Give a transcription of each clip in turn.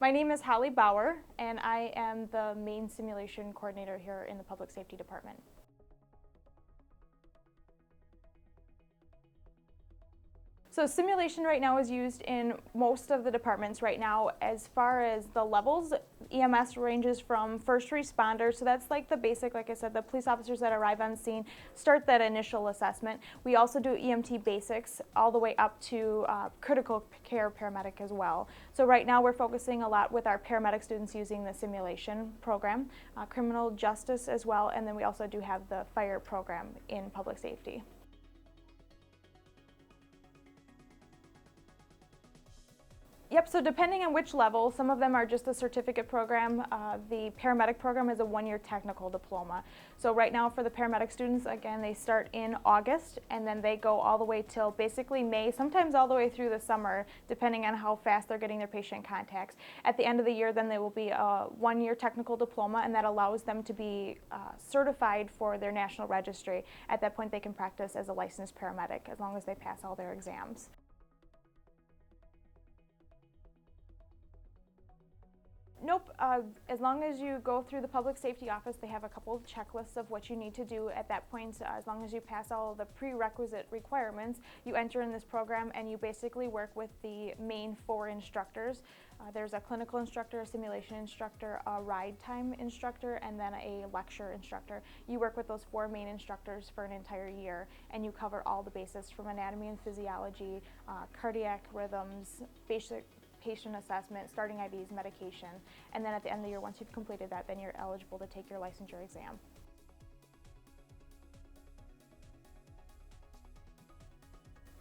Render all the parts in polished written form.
My name is Holly Bauer, and I am the main simulation coordinator here in the Public Safety Department. So simulation right now is used in most of the departments right now. As far as the levels, EMS ranges from first responder, so that's like the basic, like I said, the police officers that arrive on scene, start that initial assessment. We also do EMT basics all the way up to critical care paramedic as well. So right now we're focusing a lot with our paramedic students using the simulation program, criminal justice as well, and then we also do have the fire program in public safety. Yep, so depending on which level, some of them are just a certificate program. The paramedic program is a one-year technical diploma. So right now for the paramedic students, again, they start in August and then they go all the way till basically May, sometimes all the way through the summer, depending on how fast they're getting their patient contacts. At the end of the year, then they will be a one-year technical diploma, and that allows them to be certified for their national registry. At that point, they can practice as a licensed paramedic as long as they pass all their exams. Nope, as long as you go through the public safety office, they have a couple of checklists of what you need to do at that point. As long as you pass all the prerequisite requirements, you enter in this program and you basically work with the main 4 instructors. There's a clinical instructor, a simulation instructor, a ride time instructor, and then a lecture instructor. You work with those 4 main instructors for an entire year, and you cover all the bases from anatomy and physiology, cardiac rhythms, basic patient assessment, starting IVs, medication, and then at the end of the year, once you've completed that, then you're eligible to take your licensure exam.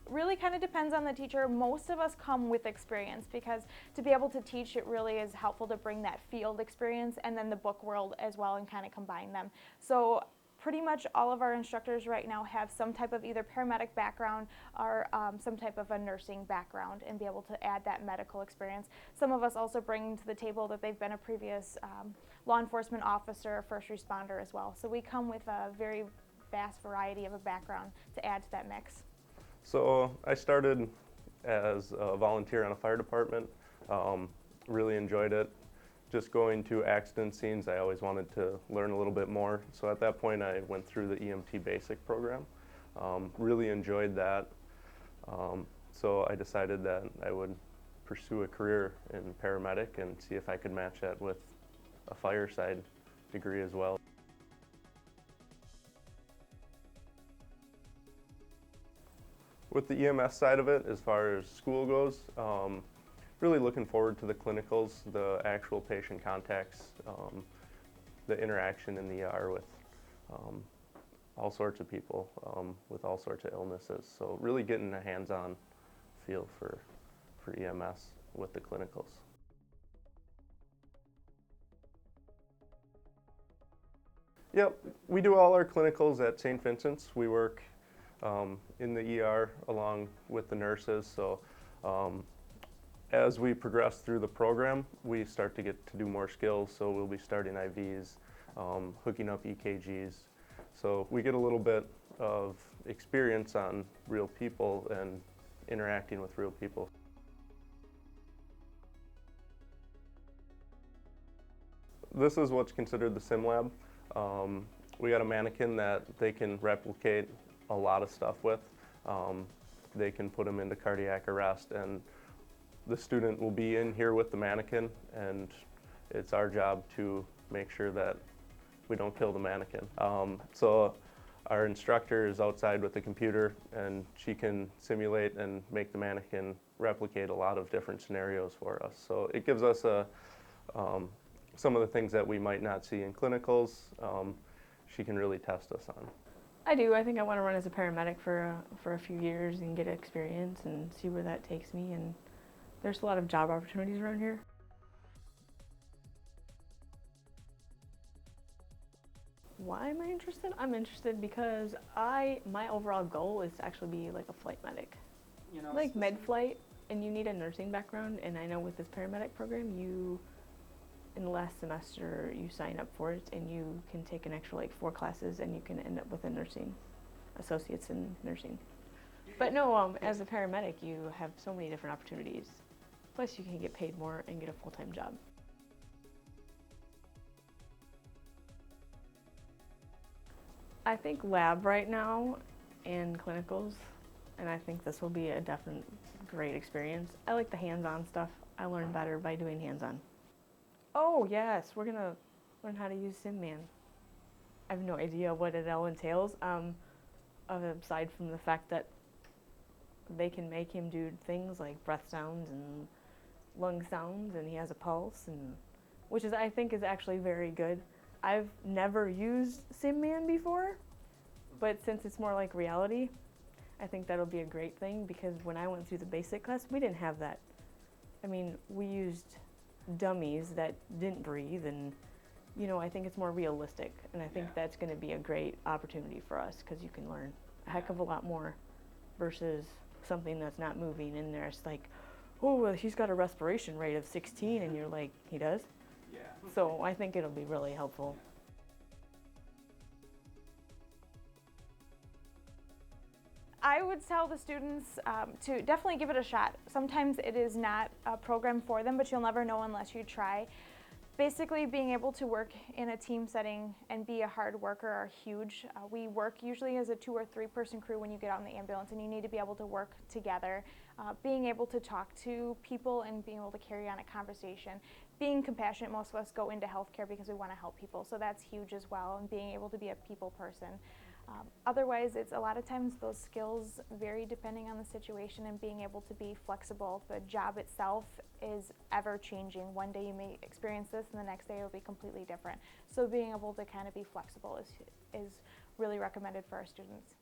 Really kind of depends on the teacher. Most of us come with experience because to be able to teach, it really is helpful to bring that field experience and then the book world as well and kind of combine them. So pretty much all of our instructors right now have some type of either paramedic background or some type of a nursing background and be able to add that medical experience. Some of us also bring to the table that they've been a previous law enforcement officer, first responder as well. So we come with a very vast variety of a background to add to that mix. So I started as a volunteer on a fire department, really enjoyed it. Just going to accident scenes, I always wanted to learn a little bit more. So at that point, I went through the EMT basic program. Really enjoyed that. So I decided that I would pursue a career in paramedic and see if I could match that with a fireside degree as well. With the EMS side of it, as far as school goes, really looking forward to the clinicals, the actual patient contacts, the interaction in the ER with all sorts of people with all sorts of illnesses. So really getting a hands-on feel for EMS with the clinicals. Yep, we do all our clinicals at St. Vincent's. We work in the ER along with the nurses. So as we progress through the program, we start to get to do more skills. So we'll be starting IVs, hooking up EKGs. So we get a little bit of experience on real people and interacting with real people. This is what's considered the sim lab. We got a mannequin that they can replicate a lot of stuff with. They can put them into cardiac arrest, and the student will be in here with the mannequin, and it's our job to make sure that we don't kill the mannequin. So our instructor is outside with the computer, and she can simulate and make the mannequin replicate a lot of different scenarios for us. So it gives us some of the things that we might not see in clinicals, she can really test us on. I do. I think I want to run as a paramedic for a few years and get experience and see where that takes me. And there's a lot of job opportunities around here. Why am I interested? I'm interested because my overall goal is to actually be like a flight medic. You know, like med flight, and you need a nursing background. And I know with this paramedic program, in the last semester, you sign up for it, and you can take an extra like 4 classes, and you can end up with a nursing associates in nursing. But no, as a paramedic, you have so many different opportunities Plus you can get paid more and get a full-time job. I think lab right now and clinicals, and I think this will be a definite great experience. I like the hands-on stuff. I learn better by doing hands-on. Oh yes, we're gonna learn how to use SimMan. I have no idea what it all entails, aside from the fact that they can make him do things like breath sounds and lung sounds, and he has a pulse, and which is I think is actually very good. I've never used SimMan before, but since it's more like reality, I think that'll be a great thing, because when I went through the basic class, we didn't have that. I mean, we used dummies that didn't breathe, and I think it's more realistic, and I think that's going to be a great opportunity for us, because you can learn a heck of a lot more versus something that's not moving, and there's like, oh, well, he's got a respiration rate of 16, and you're like, he does? Yeah. So I think it'll be really helpful. I would tell the students to definitely give it a shot. Sometimes it is not a program for them, but you'll never know unless you try. Basically, being able to work in a team setting and be a hard worker are huge. We work usually as a 2 or 3 person crew when you get out in the ambulance, and you need to be able to work together. Being able to talk to people and being able to carry on a conversation. Being compassionate, most of us go into healthcare because we want to help people, so that's huge as well, and being able to be a people person. Otherwise, it's a lot of times those skills vary depending on the situation, and being able to be flexible. The job itself is ever changing. One day you may experience this, and the next day it'll be completely different. So being able to kind of be flexible is really recommended for our students.